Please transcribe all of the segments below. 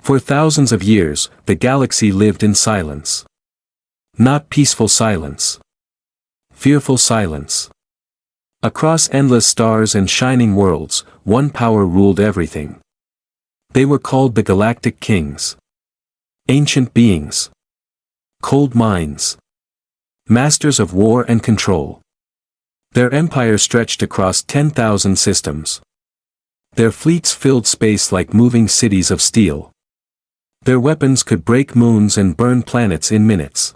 For thousands of years, the galaxy lived in silence. Not peaceful silence. Fearful silence. Across endless stars and shining worlds, one power ruled everything. They were called the Galactic Kings. Ancient beings. Cold minds. Masters of war and control. Their empire stretched across 10,000 systems. Their fleets filled space like moving cities of steel. Their weapons could break moons and burn planets in minutes.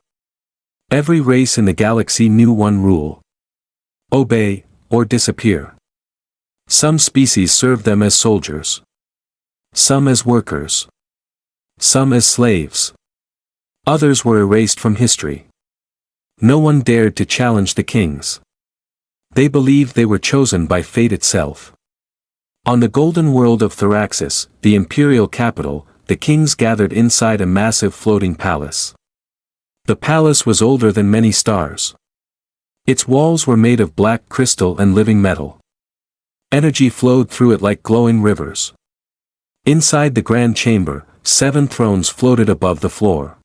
Every race in the galaxy knew one rule. Obey, or disappear. Some species served them as soldiers. Some as workers. Some as slaves. Others were erased from history. No one dared to challenge the kings. They believed they were chosen by fate itself. On the golden world of Theraxis, the imperial capital, the kings gathered inside a massive floating palace. The palace was older than many stars. Its walls were made of black crystal and living metal. Energy flowed through it like glowing rivers. Inside the grand chamber, 7 thrones floated above the floor.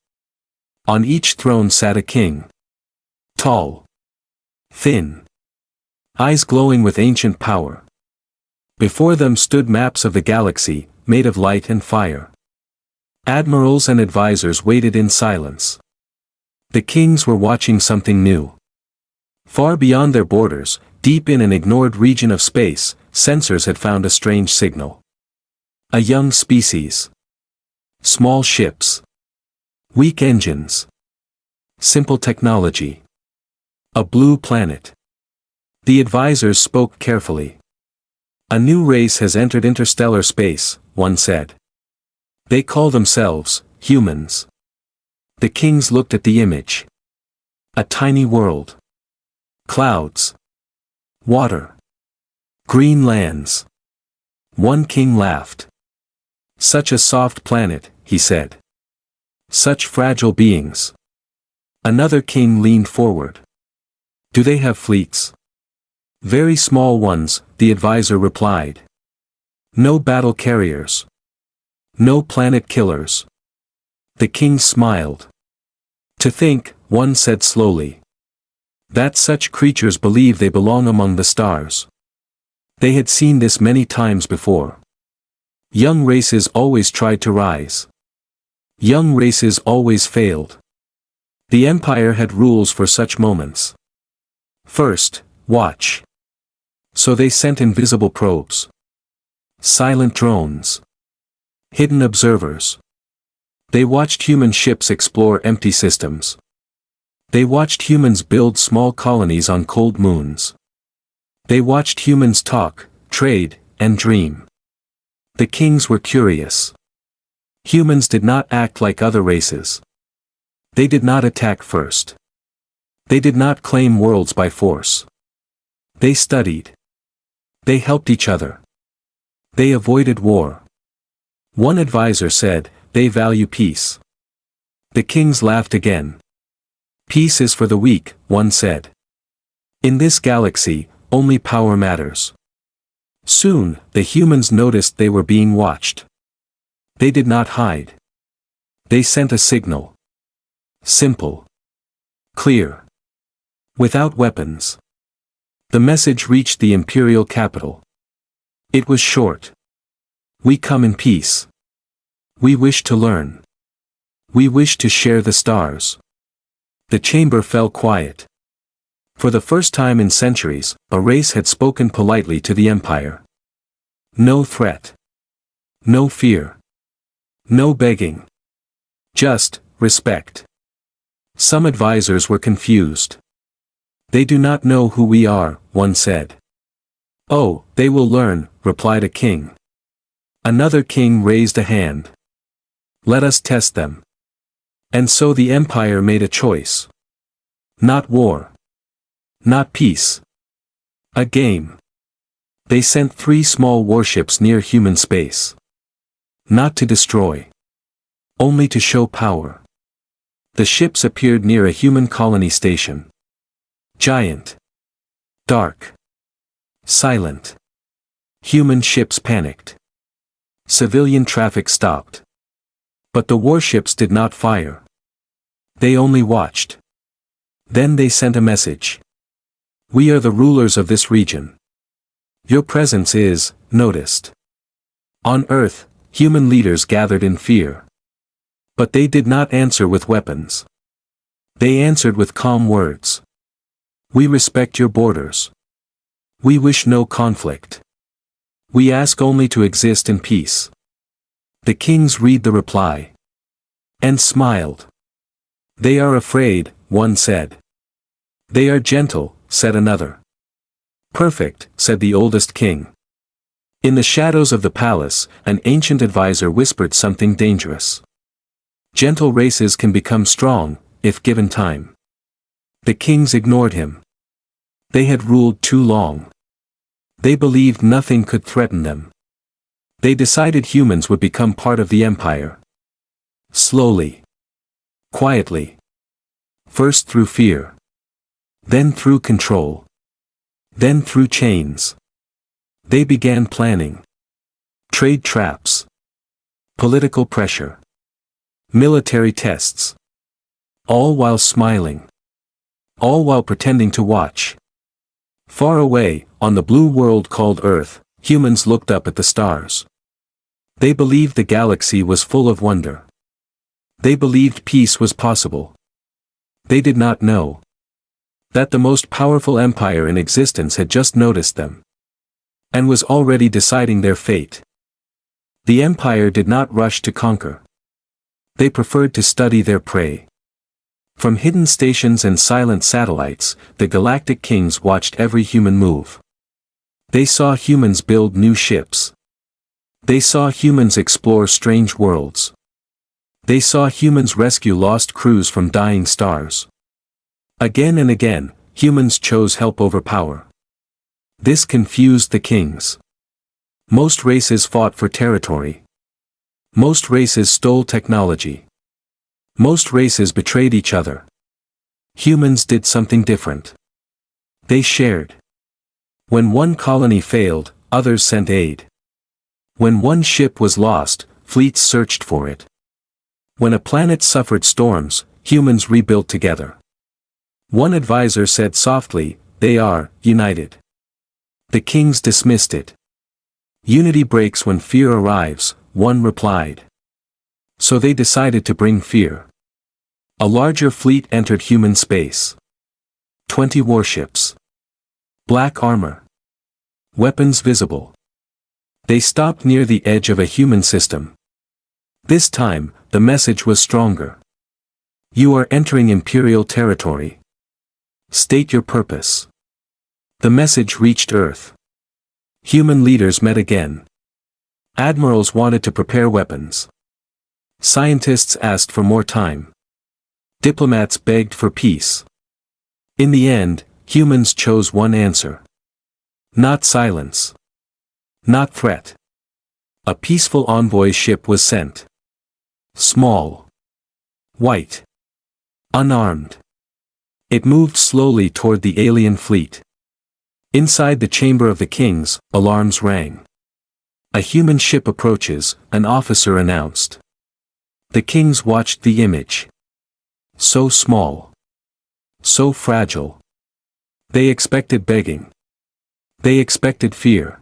On each throne sat a king. Tall. Thin. Eyes glowing with ancient power. Before them stood maps of the galaxy, made of light and fire. Admirals and advisors waited in silence. The kings were watching something new. Far beyond their borders, deep in an ignored region of space, sensors had found a strange signal. A young species. Small ships. Weak engines. Simple technology. A blue planet. The advisors spoke carefully. A new race has entered interstellar space, one said. They call themselves humans. The kings looked at the image. A tiny world. Clouds. Water. Green lands. One king laughed. Such a soft planet, he said. Such fragile beings. Another king leaned forward. Do they have fleets? Very small ones, the advisor replied. No battle carriers. No planet killers. The king smiled. To think, one said slowly. That such creatures believe they belong among the stars. They had seen this many times before. Young races always tried to rise. Young races always failed. The empire had rules for such moments. First, watch. So they sent invisible probes. Silent drones. Hidden observers. They watched human ships explore empty systems. They watched humans build small colonies on cold moons. They watched humans talk, trade, and dream. The kings were curious. Humans did not act like other races. They did not attack first. They did not claim worlds by force. They studied. They helped each other. They avoided war. One advisor said, they value peace. The kings laughed again. Peace is for the weak, one said. In this galaxy, only power matters. Soon, the humans noticed they were being watched. They did not hide. They sent a signal. Simple. Clear. Without weapons. The message reached the imperial capital. It was short. We come in peace. We wish to learn. We wish to share the stars. The chamber fell quiet. For the first time in centuries, a race had spoken politely to the empire. No threat. No fear. No begging. Just respect. Some advisors were confused. They do not know who we are, one said. Oh, they will learn, replied a king. Another king raised a hand. Let us test them. And so the empire made a choice. Not war. Not peace. A game. They sent 3 small warships near human space. Not to destroy. Only to show power. The ships appeared near a human colony station. Giant. Dark. Silent. Human ships panicked. Civilian traffic stopped. But the warships did not fire. They only watched. Then they sent a message. We are the rulers of this region. Your presence is noticed. On Earth, human leaders gathered in fear. But they did not answer with weapons. They answered with calm words. We respect your borders. We wish no conflict. We ask only to exist in peace. The kings read the reply. And smiled. They are afraid, one said. They are gentle, said another. Perfect, said the oldest king. In the shadows of the palace, an ancient advisor whispered something dangerous. Gentle races can become strong, if given time. The kings ignored him. They had ruled too long. They believed nothing could threaten them. They decided humans would become part of the empire. Slowly. Quietly. First through fear. Then through control. Then through chains. They began planning. Trade traps. Political pressure. Military tests. All while smiling. All while pretending to watch. Far away, on the blue world called Earth, humans looked up at the stars. They believed the galaxy was full of wonder. They believed peace was possible. They did not know that the most powerful empire in existence had just noticed them and was already deciding their fate. The empire did not rush to conquer. They preferred to study their prey. From hidden stations and silent satellites, the galactic kings watched every human move. They saw humans build new ships. They saw humans explore strange worlds. They saw humans rescue lost crews from dying stars. Again and again, humans chose help over power. This confused the kings. Most races fought for territory. Most races stole technology. Most races betrayed each other. Humans did something different. They shared. When one colony failed, others sent aid. When one ship was lost, fleets searched for it. When a planet suffered storms, humans rebuilt together. One advisor said softly, "They are united." The kings dismissed it. Unity breaks when fear arrives, one replied. So they decided to bring fear. A larger fleet entered human space. 20 warships. Black armor. Weapons visible. They stopped near the edge of a human system. This time, the message was stronger. You are entering Imperial territory. State your purpose. The message reached Earth. Human leaders met again. Admirals wanted to prepare weapons. Scientists asked for more time. Diplomats begged for peace. In the end, humans chose one answer. Not silence. Not threat. A peaceful envoy ship was sent. Small. White. Unarmed. It moved slowly toward the alien fleet. Inside the chamber of the kings, alarms rang. A human ship approaches, an officer announced. The kings watched the image. So small. So fragile. They expected begging. They expected fear.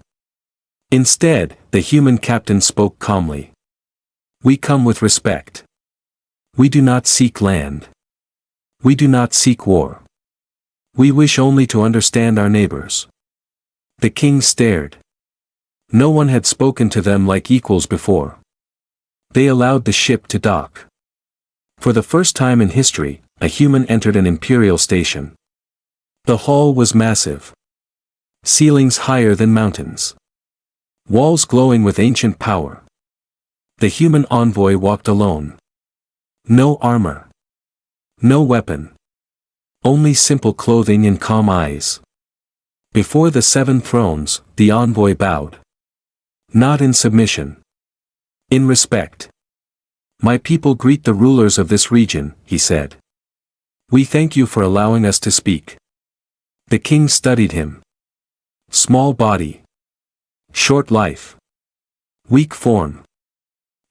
Instead, the human captain spoke calmly. We come with respect. We do not seek land. We do not seek war. We wish only to understand our neighbors. The king stared. No one had spoken to them like equals before. They allowed the ship to dock. For the first time in history, a human entered an imperial station. The hall was massive. Ceilings higher than mountains. Walls glowing with ancient power. The human envoy walked alone. No armor. No weapon. Only simple clothing and calm eyes. Before the 7 thrones, the envoy bowed. Not in submission. In respect. My people greet the rulers of this region, he said. We thank you for allowing us to speak. The king studied him. Small body. Short life. Weak form.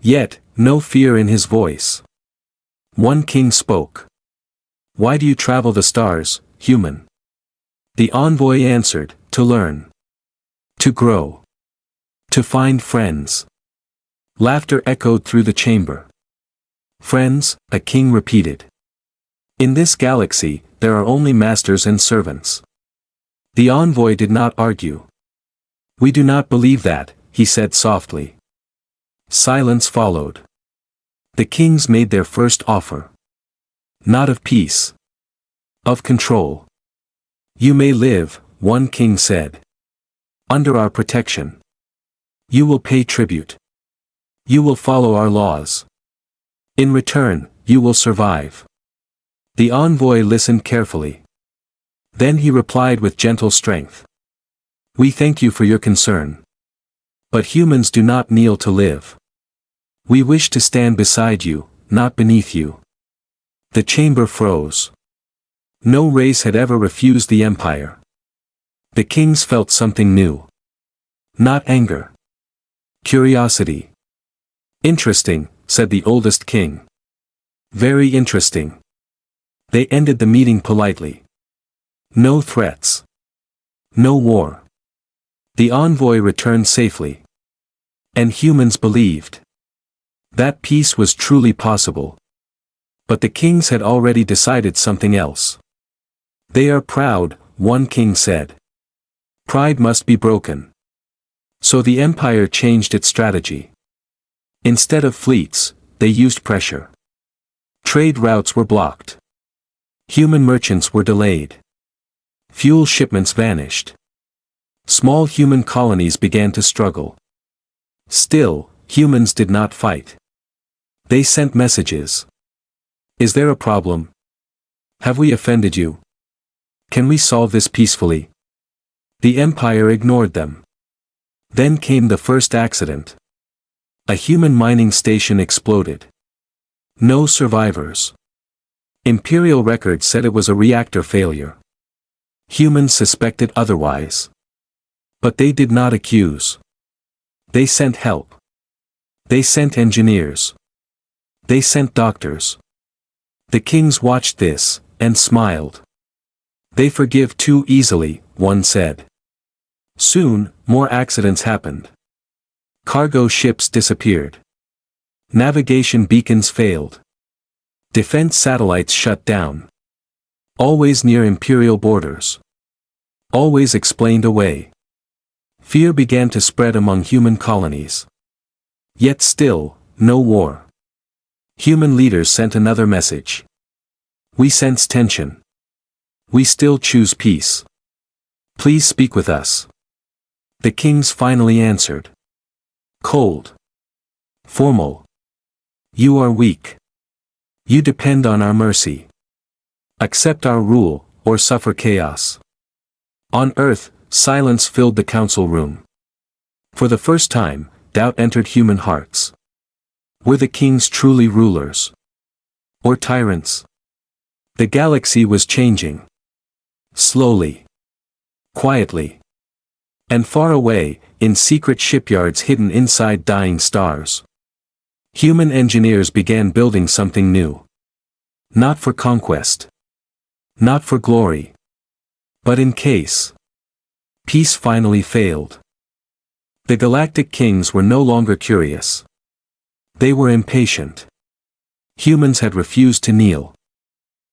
Yet, No fear in his voice. One king spoke. Why do you travel the stars, human? The envoy answered, to learn. To grow. To find friends. Laughter echoed through the chamber. Friends, a king repeated. In this galaxy, there are only masters and servants. The envoy did not argue. We do not believe that, he said softly. Silence followed. The kings made their first offer. Not of peace. Of control. You may live, one king said. Under our protection. You will pay tribute. You will follow our laws. In return, you will survive. The envoy listened carefully. Then he replied with gentle strength. We thank you for your concern. But humans do not kneel to live. We wish to stand beside you, not beneath you. The chamber froze. No race had ever refused the empire. The kings felt something new. Not anger. Curiosity. Interesting, said the oldest king. Very interesting. They ended the meeting politely. No threats. No war. The envoy returned safely. And humans believed that peace was truly possible. But the kings had already decided something else. They are proud, one king said. Pride must be broken. So the empire changed its strategy. Instead of fleets, they used pressure. Trade routes were blocked. Human merchants were delayed. Fuel shipments vanished. Small human colonies began to struggle. Still, humans did not fight. They sent messages. Is there a problem? Have we offended you? Can we solve this peacefully? The empire ignored them. Then came the first accident. A human mining station exploded. No survivors. Imperial records said it was a reactor failure. Humans suspected otherwise. But they did not accuse. They sent help. They sent engineers. They sent doctors. The kings watched this, and smiled. They forgive too easily, one said. Soon, more accidents happened. Cargo ships disappeared. Navigation beacons failed. Defense satellites shut down. Always near imperial borders. Always explained away. Fear began to spread among human colonies. Yet still, no war. Human leaders sent another message. We sense tension. We still choose peace. Please speak with us. The kings finally answered. Cold. Formal. You are weak. You depend on our mercy. Accept our rule, or suffer chaos. On earth, silence filled the council room. For the first time, doubt entered human hearts. Were the kings truly rulers? Or tyrants? The galaxy was changing. Slowly. Quietly. And far away, in secret shipyards hidden inside dying stars. Human engineers began building something new. Not for conquest. Not for glory. But in case peace finally failed. The galactic kings were no longer curious. They were impatient. Humans had refused to kneel.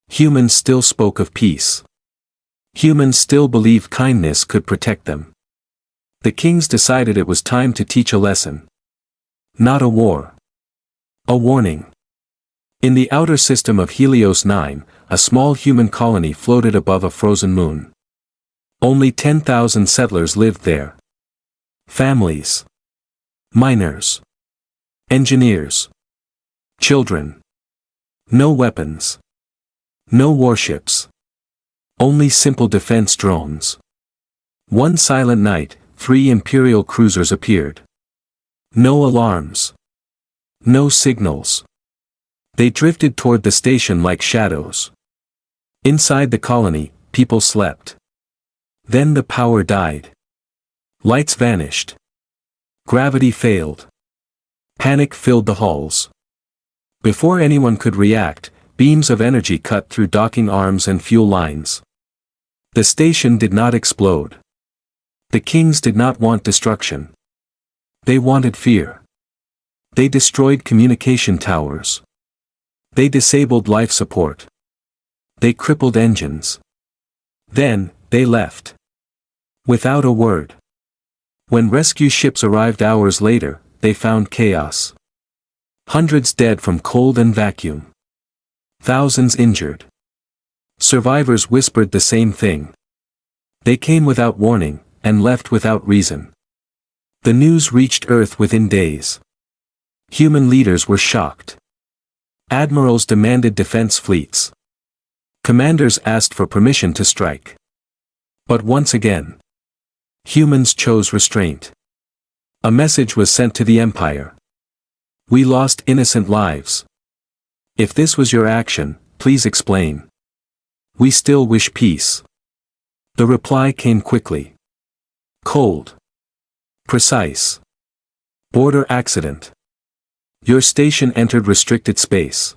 Humans still spoke of peace. Humans still believed kindness could protect them. The kings decided it was time to teach a lesson. Not a war. A warning. In the outer system of Helios 9, a small human colony floated above a frozen moon. Only 10,000 settlers lived there. Families. Miners. Engineers. Children. No weapons. No warships. Only simple defense drones. One silent night, 3 Imperial cruisers appeared. No alarms. No signals. They drifted toward the station like shadows. Inside the colony, people slept. Then the power died. Lights vanished. Gravity failed. Panic filled the halls. Before anyone could react, beams of energy cut through docking arms and fuel lines. The station did not explode. The kings did not want destruction. They wanted fear. They destroyed communication towers. They disabled life support. They crippled engines. Then, they left. Without a word. When rescue ships arrived hours later, they found chaos. Hundreds dead from cold and vacuum. Thousands injured. Survivors whispered the same thing. They came without warning, and left without reason. The news reached Earth within days. Human leaders were shocked. Admirals demanded defense fleets. Commanders asked for permission to strike. But once again, humans chose restraint. A message was sent to the Empire. We lost innocent lives. If this was your action, please explain. We still wish peace. The reply came quickly. Cold. Precise. Border accident. Your station entered restricted space.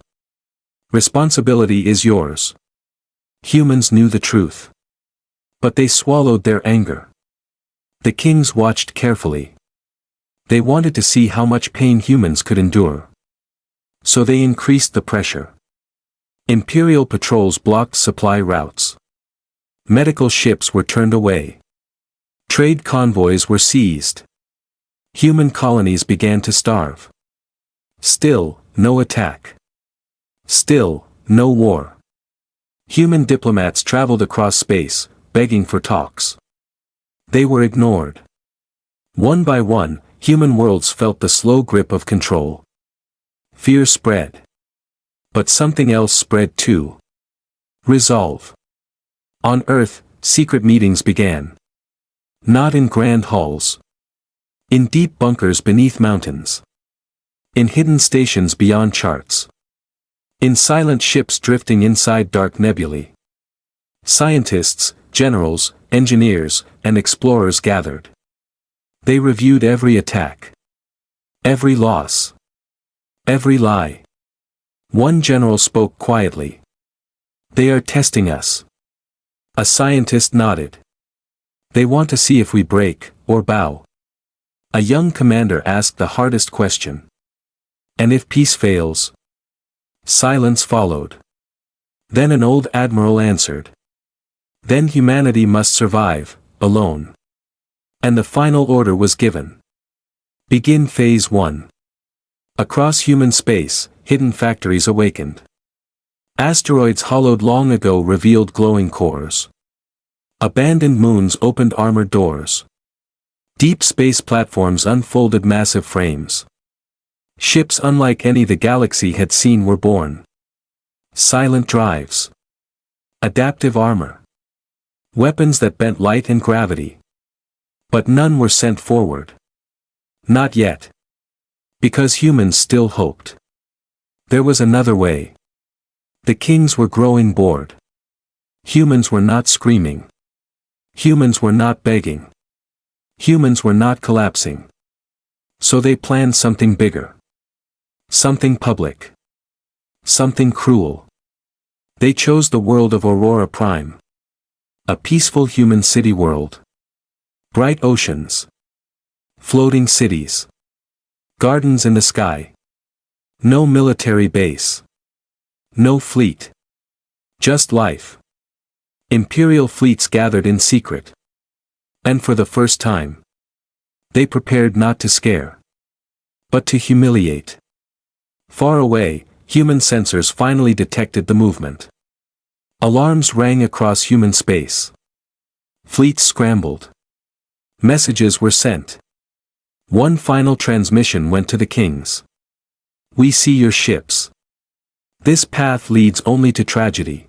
Responsibility is yours. Humans knew the truth. But they swallowed their anger. The kings watched carefully. They wanted to see how much pain humans could endure. So they increased the pressure. Imperial patrols blocked supply routes. Medical ships were turned away. Trade convoys were seized. Human colonies began to starve. Still, no attack. Still, no war. Human diplomats traveled across space, begging for talks. They were ignored. One by one, human worlds felt the slow grip of control. Fear spread. But something else spread too. Resolve. On Earth, secret meetings began. Not in grand halls. In deep bunkers beneath mountains. In hidden stations beyond charts. In silent ships drifting inside dark nebulae. Scientists, generals, engineers, and explorers gathered. They reviewed every attack. Every loss. Every lie. One general spoke quietly. They are testing us. A scientist nodded. They want to see if we break, or bow. A young commander asked the hardest question. And if peace fails? Silence followed. Then an old admiral answered. Then humanity must survive, alone. And the final order was given. Begin Phase 1. Across human space, hidden factories awakened. Asteroids hollowed long ago revealed glowing cores. Abandoned moons opened armored doors. Deep space platforms unfolded massive frames. Ships unlike any the galaxy had seen were born. Silent drives. Adaptive armor. Weapons that bent light and gravity. But none were sent forward. Not yet. Because humans still hoped. There was another way. The kings were growing bored. Humans were not screaming. Humans were not begging. Humans were not collapsing. So they planned something bigger. Something public. Something cruel. They chose the world of Aurora Prime. A peaceful human city world. Bright oceans. Floating cities. Gardens in the sky. No military base. No fleet. Just life. Imperial fleets gathered in secret. And for the first time, they prepared not to scare, but to humiliate. Far away, human sensors finally detected the movement. Alarms rang across human space. Fleets scrambled. Messages were sent. One final transmission went to the kings. We see your ships. This path leads only to tragedy.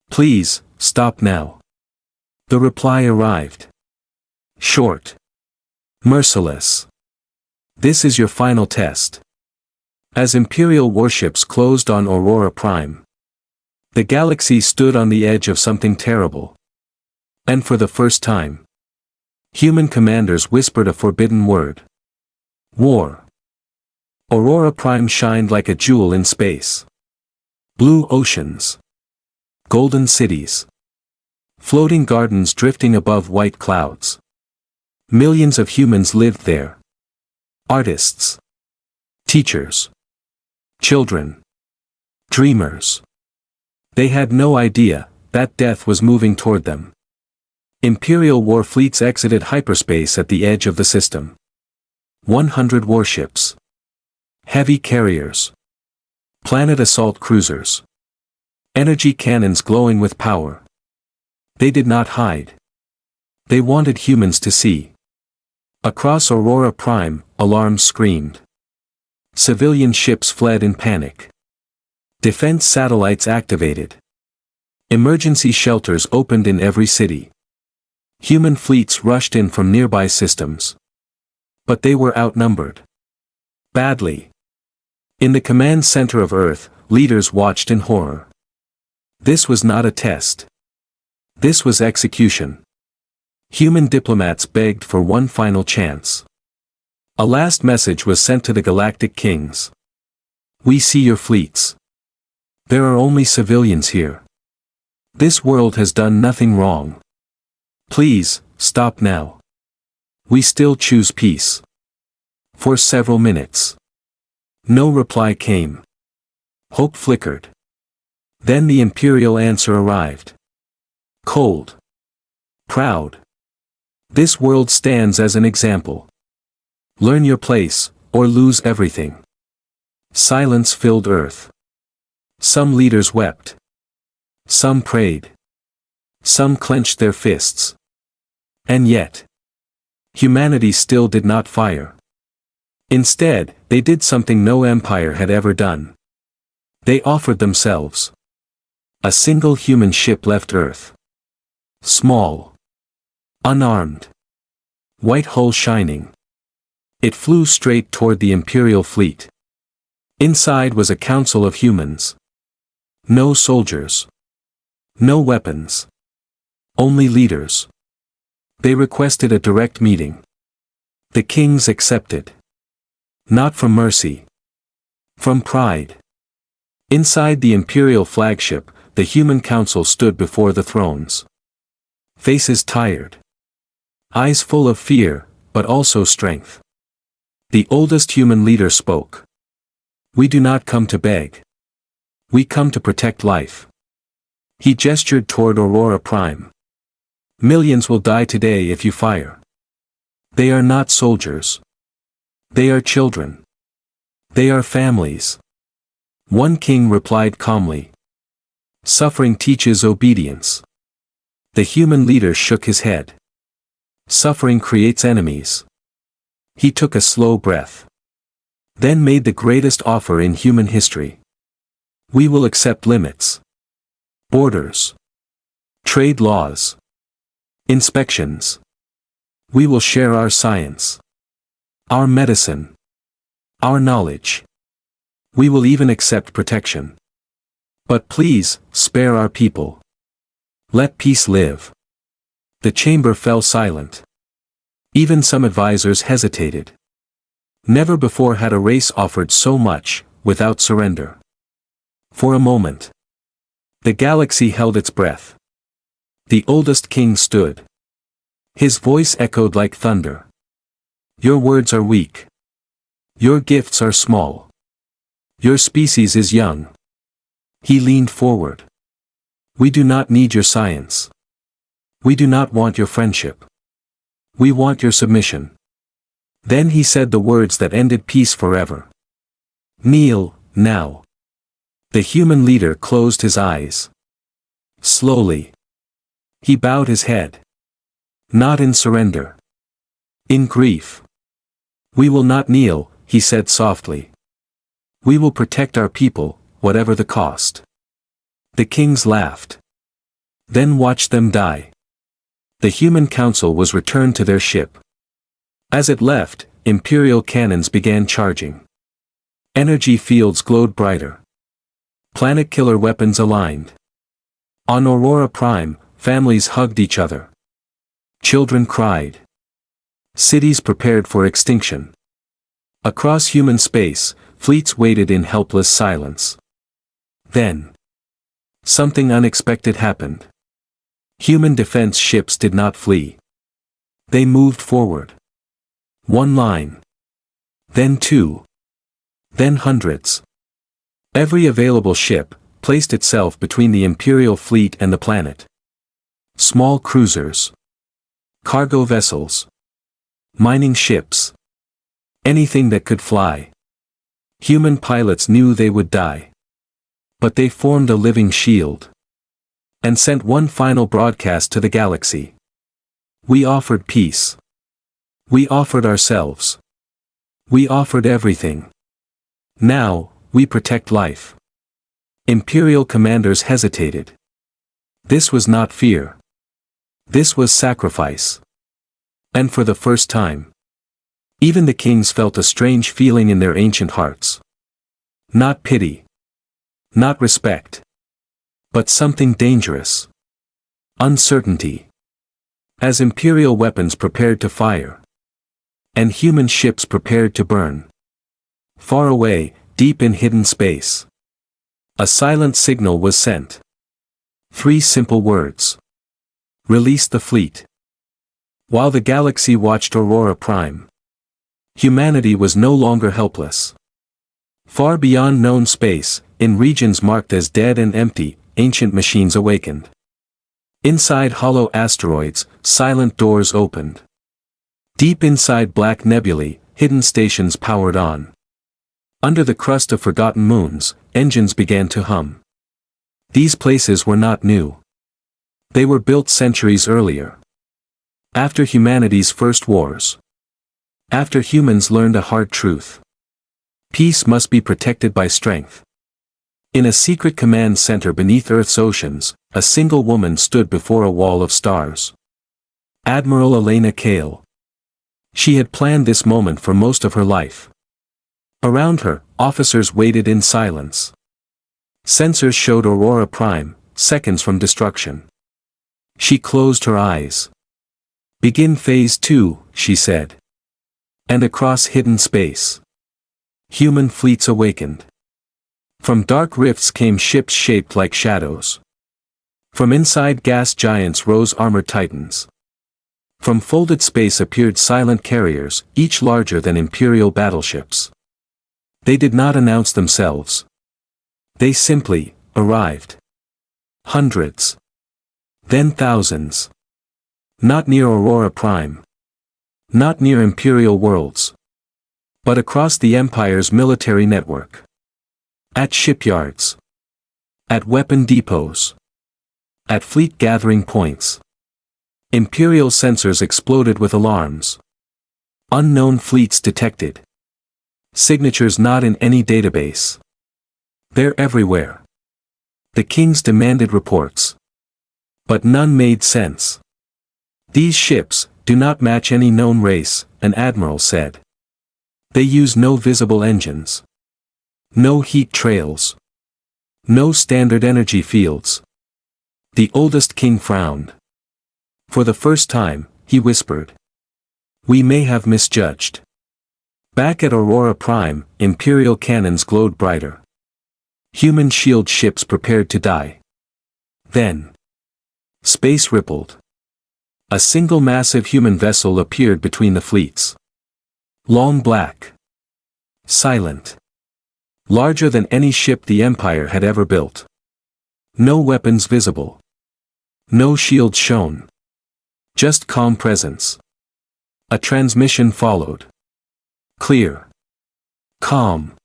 Please, stop now. The reply arrived. Short. Merciless. This is your final test. As Imperial warships closed on Aurora Prime, the galaxy stood on the edge of something terrible. And for the first time, human commanders whispered a forbidden word. War. Aurora Prime shined like a jewel in space. Blue oceans. Golden cities. Floating gardens drifting above white clouds. Millions of humans lived there. Artists. Teachers. Children. Dreamers. They had no idea that death was moving toward them. Imperial war fleets exited hyperspace at the edge of the system. 100 warships. Heavy carriers. Planet assault cruisers. Energy cannons glowing with power. They did not hide. They wanted humans to see. Across Aurora Prime, alarms screamed. Civilian ships fled in panic. Defense satellites activated. Emergency shelters opened in every city. Human fleets rushed in from nearby systems. But they were outnumbered. Badly. In the command center of Earth, leaders watched in horror. This was not a test. This was execution. Human diplomats begged for one final chance. A last message was sent to the Galactic Kings. We see your fleets. There are only civilians here. This world has done nothing wrong. Please, stop now. We still choose peace. For several minutes. No reply came. Hope flickered. Then the Imperial answer arrived. Cold. Proud. This world stands as an example. Learn your place, or lose everything. Silence filled Earth. Some leaders wept. Some prayed. Some clenched their fists. And yet, humanity still did not fire. Instead, they did something no empire had ever done. They offered themselves. A single human ship left Earth. Small. Unarmed. White hull shining. It flew straight toward the Imperial fleet. Inside was a council of humans. No soldiers. No weapons. Only leaders. They requested a direct meeting. The kings accepted. Not from mercy. From pride. Inside the Imperial flagship, the human council stood before the thrones. Faces tired. Eyes full of fear, but also strength. The oldest human leader spoke. We do not come to beg. We come to protect life. He gestured toward Aurora Prime. Millions will die today if you fire. They are not soldiers. They are children. They are families. One king replied calmly. Suffering teaches obedience. The human leader shook his head. Suffering creates enemies. He took a slow breath. Then made the greatest offer in human history. We will accept limits. Borders. Trade laws. Inspections. We will share our science. Our medicine. Our knowledge. We will even accept protection. But please, spare our people. Let peace live. The chamber fell silent. Even some advisors hesitated. Never before had a race offered so much, without surrender. For a moment. The galaxy held its breath. The oldest king stood. His voice echoed like thunder. Your words are weak. Your gifts are small. Your species is young. He leaned forward. We do not need your science. We do not want your friendship. We want your submission. Then he said the words that ended peace forever. Kneel, now. The human leader closed his eyes. Slowly. He bowed his head. Not in surrender. In grief. We will not kneel, he said softly. We will protect our people, whatever the cost. The kings laughed. Then watched them die. The human council was returned to their ship. As it left, Imperial cannons began charging. Energy fields glowed brighter. Planet killer weapons aligned. On Aurora Prime, families hugged each other. Children cried. Cities prepared for extinction. Across human space, fleets waited in helpless silence. Then, something unexpected happened. Human defense ships did not flee. They moved forward. One line. Then two. Then hundreds. Every available ship placed itself between the Imperial fleet and the planet. Small cruisers. Cargo vessels. Mining ships. Anything that could fly. Human pilots knew they would die. But they formed a living shield. And sent one final broadcast to the galaxy. We offered peace. We offered ourselves. We offered everything. Now, we protect life. Imperial commanders hesitated. This was not fear. This was sacrifice. And for the first time, even the kings felt a strange feeling in their ancient hearts. Not pity. Not respect. But something dangerous. Uncertainty. As imperial weapons prepared to fire. And human ships prepared to burn. Far away, deep in hidden space. A silent signal was sent. 3 simple words. Release the fleet. While the galaxy watched Aurora Prime, humanity was no longer helpless. Far beyond known space, in regions marked as dead and empty, ancient machines awakened. Inside hollow asteroids, silent doors opened. Deep inside black nebulae, hidden stations powered on. Under the crust of forgotten moons, engines began to hum. These places were not new. They were built centuries earlier. After humanity's first wars. After humans learned a hard truth. Peace must be protected by strength. In a secret command center beneath Earth's oceans, a single woman stood before a wall of stars. Admiral Elena Kale. She had planned this moment for most of her life. Around her, officers waited in silence. Sensors showed Aurora Prime, seconds from destruction. She closed her eyes. Begin Phase 2, she said. And across hidden space, human fleets awakened. From dark rifts came ships shaped like shadows. From inside gas giants rose armored titans. From folded space appeared silent carriers, each larger than imperial battleships. They did not announce themselves. They simply arrived. Hundreds. Then thousands. Not near Aurora Prime. Not near Imperial worlds. But across the Empire's military network. At shipyards. At weapon depots. At fleet gathering points. Imperial sensors exploded with alarms. Unknown fleets detected. Signatures not in any database. They're everywhere. The kings demanded reports. But none made sense. These ships do not match any known race, an admiral said. They use no visible engines. No heat trails. No standard energy fields. The oldest king frowned. For the first time, he whispered. We may have misjudged. Back at Aurora Prime, Imperial cannons glowed brighter. Human shield ships prepared to die. Then, space rippled. A single massive human vessel appeared between the fleets. Long black. Silent. Larger than any ship the Empire had ever built. No weapons visible. No shields shown. Just calm presence. A transmission followed. Clear. Calm.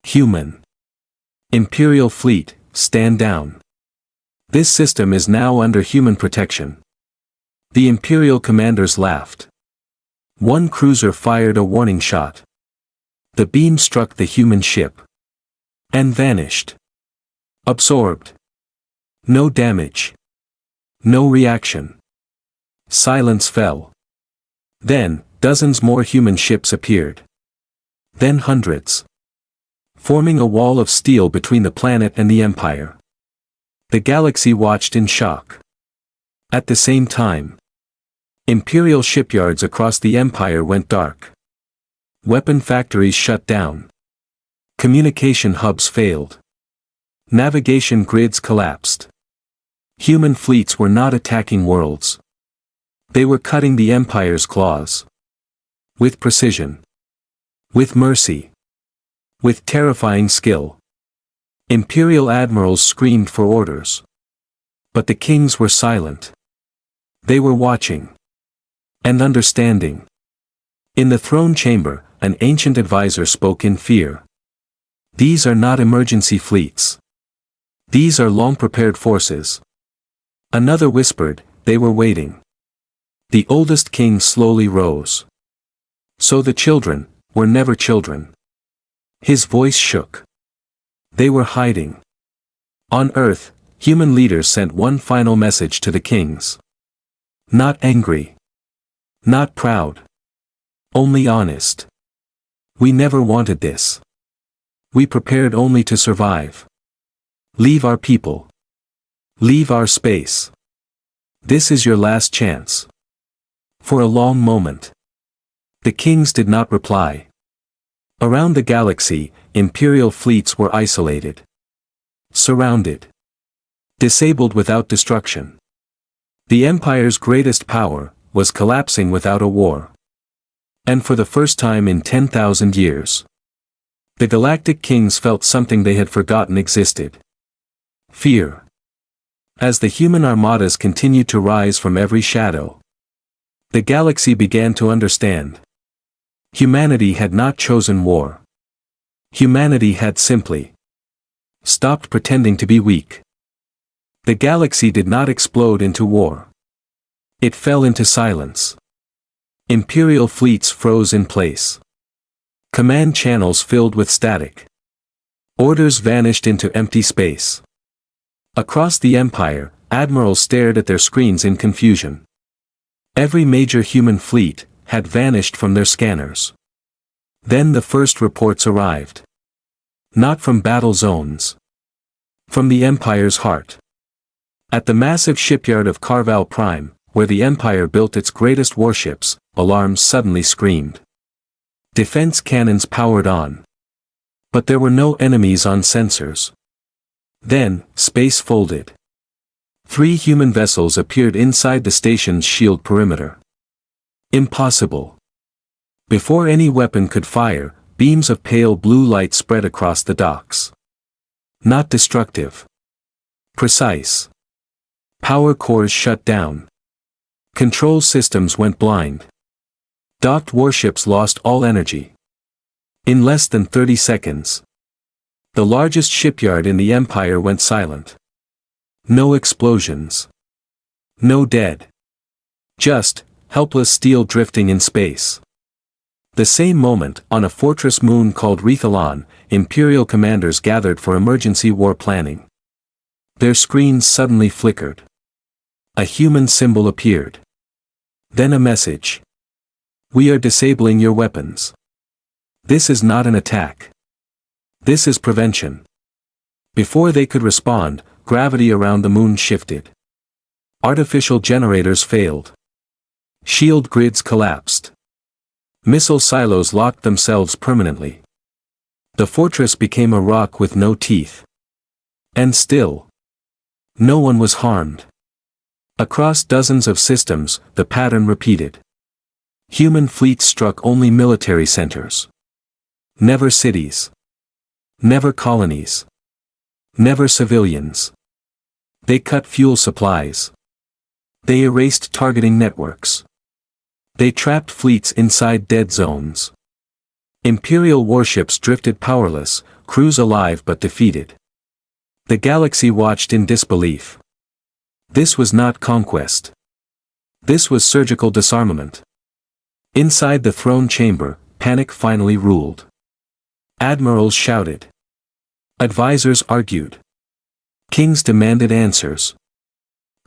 Human. Imperial fleet, stand down. This system is now under human protection. The Imperial commanders laughed. One cruiser fired a warning shot. The beam struck the human ship. And vanished. Absorbed. No damage. No reaction. Silence fell. Then, dozens more human ships appeared. Then hundreds. Forming a wall of steel between the planet and the Empire. The galaxy watched in shock. At the same time, Imperial shipyards across the Empire went dark. Weapon factories shut down. Communication hubs failed. Navigation grids collapsed. Human fleets were not attacking worlds. They were cutting the Empire's claws. With precision. With mercy. With terrifying skill. Imperial admirals screamed for orders. But the kings were silent. They were watching. And understanding. In the throne chamber, an ancient advisor spoke in fear. These are not emergency fleets. These are long-prepared forces. Another whispered, they were waiting. The oldest king slowly rose. So the children were never children. His voice shook. They were hiding. On Earth, human leaders sent one final message to the kings. Not angry. Not proud. Only honest. We never wanted this. We prepared only to survive. Leave our people. Leave our space. This is your last chance. For a long moment. The kings did not reply. Around the galaxy, imperial fleets were isolated. Surrounded. Disabled without destruction. The Empire's greatest power was collapsing without a war. And for the first time in 10,000 years, the Galactic Kings felt something they had forgotten existed. Fear. As the human armadas continued to rise from every shadow, the galaxy began to understand. Humanity had not chosen war. Humanity had simply stopped pretending to be weak. The galaxy did not explode into war. It fell into silence. Imperial fleets froze in place. Command channels filled with static. Orders vanished into empty space. Across the Empire, admirals stared at their screens in confusion. Every major human fleet had vanished from their scanners. Then the first reports arrived. Not from battle zones. From the Empire's heart. At the massive shipyard of Carval Prime, where the Empire built its greatest warships, alarms suddenly screamed. Defense cannons powered on. But there were no enemies on sensors. Then, space folded. 3 human vessels appeared inside the station's shield perimeter. Impossible. Before any weapon could fire, beams of pale blue light spread across the docks. Not destructive. Precise. Power cores shut down. Control systems went blind. Docked warships lost all energy. In less than 30 seconds, the largest shipyard in the Empire went silent. No explosions. No dead. Just helpless steel drifting in space. The same moment, on a fortress moon called Rethalon, Imperial commanders gathered for emergency war planning. Their screens suddenly flickered. A human symbol appeared. Then a message. We are disabling your weapons. This is not an attack. This is prevention. Before they could respond, gravity around the moon shifted. Artificial generators failed. Shield grids collapsed. Missile silos locked themselves permanently. The fortress became a rock with no teeth. And still, no one was harmed. Across dozens of systems, the pattern repeated. Human fleets struck only military centers. Never cities. Never colonies. Never civilians. They cut fuel supplies. They erased targeting networks. They trapped fleets inside dead zones. Imperial warships drifted powerless, crews alive but defeated. The galaxy watched in disbelief. This was not conquest. This was surgical disarmament. Inside the throne chamber, panic finally ruled. Admirals shouted. Advisors argued. Kings demanded answers.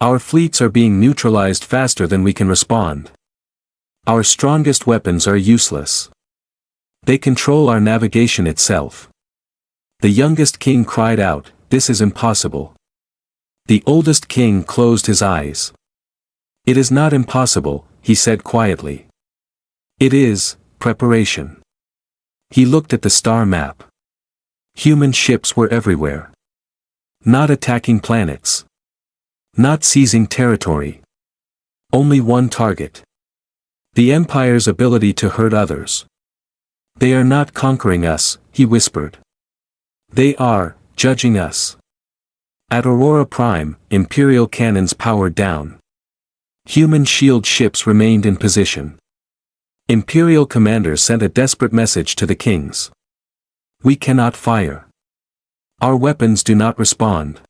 Our fleets are being neutralized faster than we can respond. Our strongest weapons are useless. They control our navigation itself. The youngest king cried out, "This is impossible." The oldest king closed his eyes. "It is not impossible," he said quietly. "It is preparation." He looked at the star map. Human ships were everywhere. Not attacking planets. Not seizing territory. Only one target. The Empire's ability to hurt others. They are not conquering us, he whispered. They are, judging us. At Aurora Prime, Imperial cannons powered down. Human shield ships remained in position. Imperial commanders sent a desperate message to the kings. We cannot fire. Our weapons do not respond.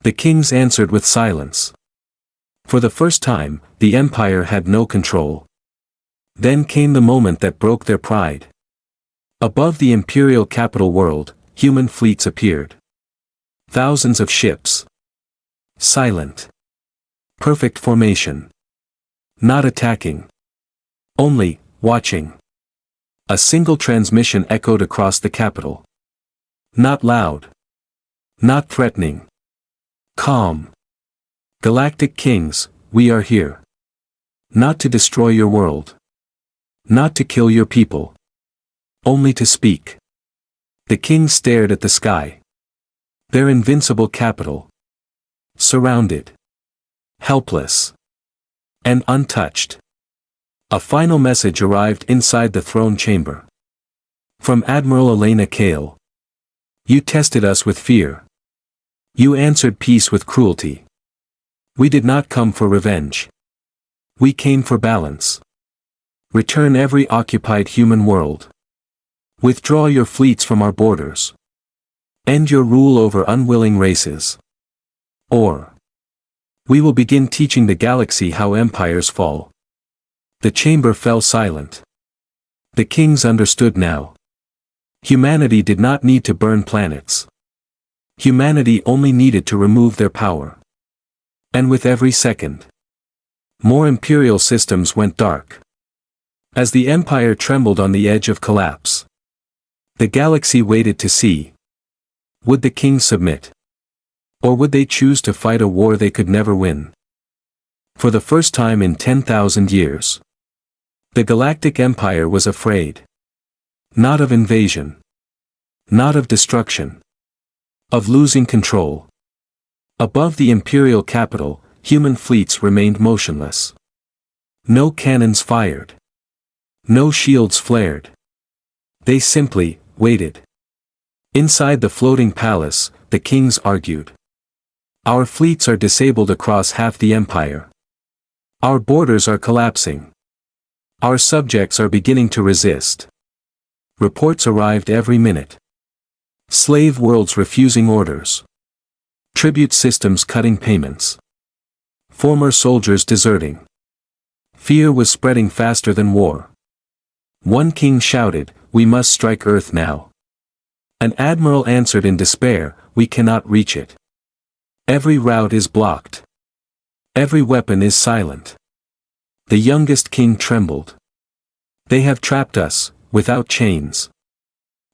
The kings answered with silence. For the first time, the Empire had no control. Then came the moment that broke their pride. Above the Imperial capital world, human fleets appeared. Thousands of ships. Silent. Perfect formation. Not attacking. Only, watching. A single transmission echoed across the capital. Not loud. Not threatening. Calm. Galactic kings, we are here. Not to destroy your world. Not to kill your people. Only to speak. The kings stared at the sky. Their invincible capital. Surrounded. Helpless. And untouched. A final message arrived inside the throne chamber. From Admiral Elena Kale. You tested us with fear. You answered peace with cruelty. We did not come for revenge. We came for balance. Return every occupied human world. Withdraw your fleets from our borders. End your rule over unwilling races. Or we will begin teaching the galaxy how empires fall. The chamber fell silent. The kings understood now. Humanity did not need to burn planets. Humanity only needed to remove their power. And with every second, more imperial systems went dark. As the Empire trembled on the edge of collapse, the galaxy waited to see. Would the kings submit? Or would they choose to fight a war they could never win? For the first time in 10,000 years, the Galactic Empire was afraid. Not of invasion. Not of destruction. Of losing control. Above the Imperial capital, human fleets remained motionless. No cannons fired. No shields flared. They simply waited. Inside the floating palace, the kings argued. Our fleets are disabled across half the empire. Our borders are collapsing. Our subjects are beginning to resist. Reports arrived every minute. Slave worlds refusing orders. Tribute systems cutting payments. Former soldiers deserting. Fear was spreading faster than war. One king shouted, "We must strike Earth now." An admiral answered in despair, "We cannot reach it. Every route is blocked. Every weapon is silent." The youngest king trembled. They have trapped us, without chains.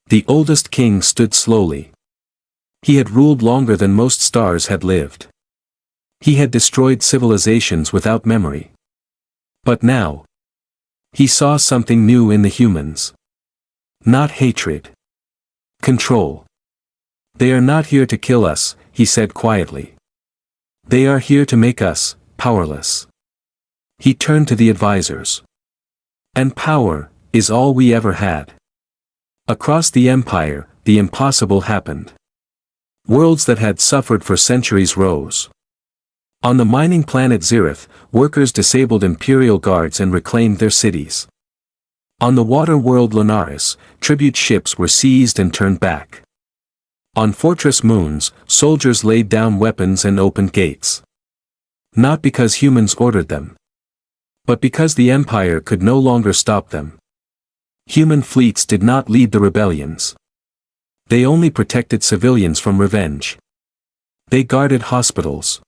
The oldest king stood slowly. He had ruled longer than most stars had lived. He had destroyed civilizations without memory. But now, he saw something new in the humans. Not hatred. Control. They are not here to kill us, he said quietly. They are here to make us powerless. He turned to the advisors. And power is all we ever had. Across the empire, the impossible happened. Worlds that had suffered for centuries rose. On the mining planet Zereth, workers disabled imperial guards and reclaimed their cities. On the water world Lunaris, tribute ships were seized and turned back. On fortress moons, soldiers laid down weapons and opened gates. Not because humans ordered them, but because the Empire could no longer stop them. Human fleets did not lead the rebellions. They only protected civilians from revenge. They guarded hospitals.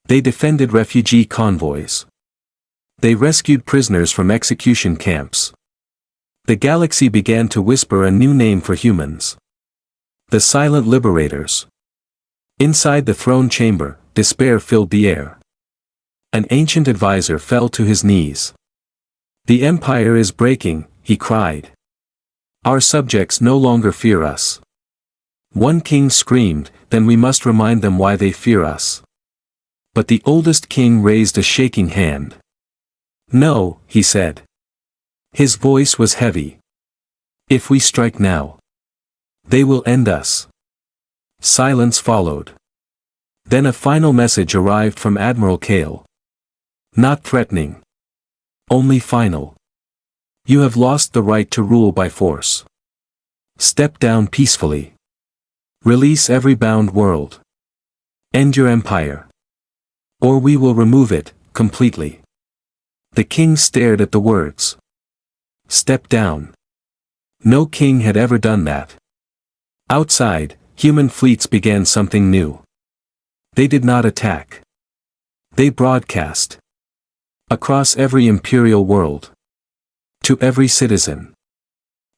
They defended refugee convoys. They rescued prisoners from execution camps. The galaxy began to whisper a new name for humans. The Silent Liberators. Inside the throne chamber, despair filled the air. An ancient advisor fell to his knees. The Empire is breaking, he cried. Our subjects no longer fear us. One king screamed, then we must remind them why they fear us. But the oldest king raised a shaking hand. No, he said. His voice was heavy. If we strike now, they will end us. Silence followed. Then a final message arrived from Admiral Kale. Not threatening. Only final. You have lost the right to rule by force. Step down peacefully. Release every bound world. End your empire. Or we will remove it, completely. The king stared at the words. Step down. No king had ever done that. Outside, human fleets began something new. They did not attack. They broadcast. Across every imperial world. To every citizen.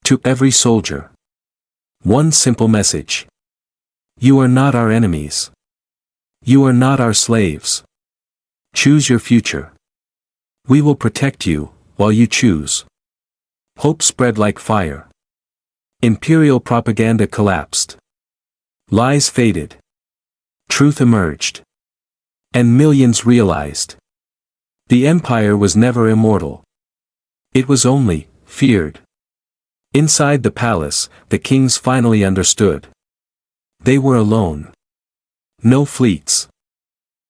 To every soldier. One simple message. You are not our enemies. You are not our slaves. Choose your future. We will protect you, while you choose. Hope spread like fire. Imperial propaganda collapsed. Lies faded. Truth emerged. And millions realized. The empire was never immortal. It was only feared. Inside the palace, the kings finally understood. They were alone. No fleets.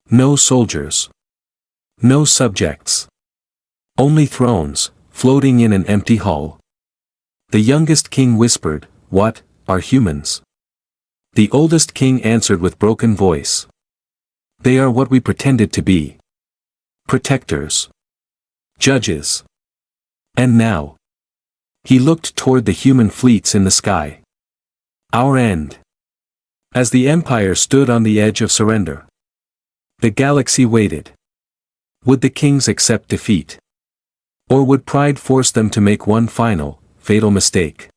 No soldiers. No subjects. Only thrones, floating in an empty hall. The youngest king whispered, "What are humans?" The oldest king answered with broken voice. "They are what we pretended to be. Protectors. Judges. And now." He looked toward the human fleets in the sky. Our end. As the empire stood on the edge of surrender. The galaxy waited. Would the kings accept defeat? Or would pride force them to make one final, fatal mistake?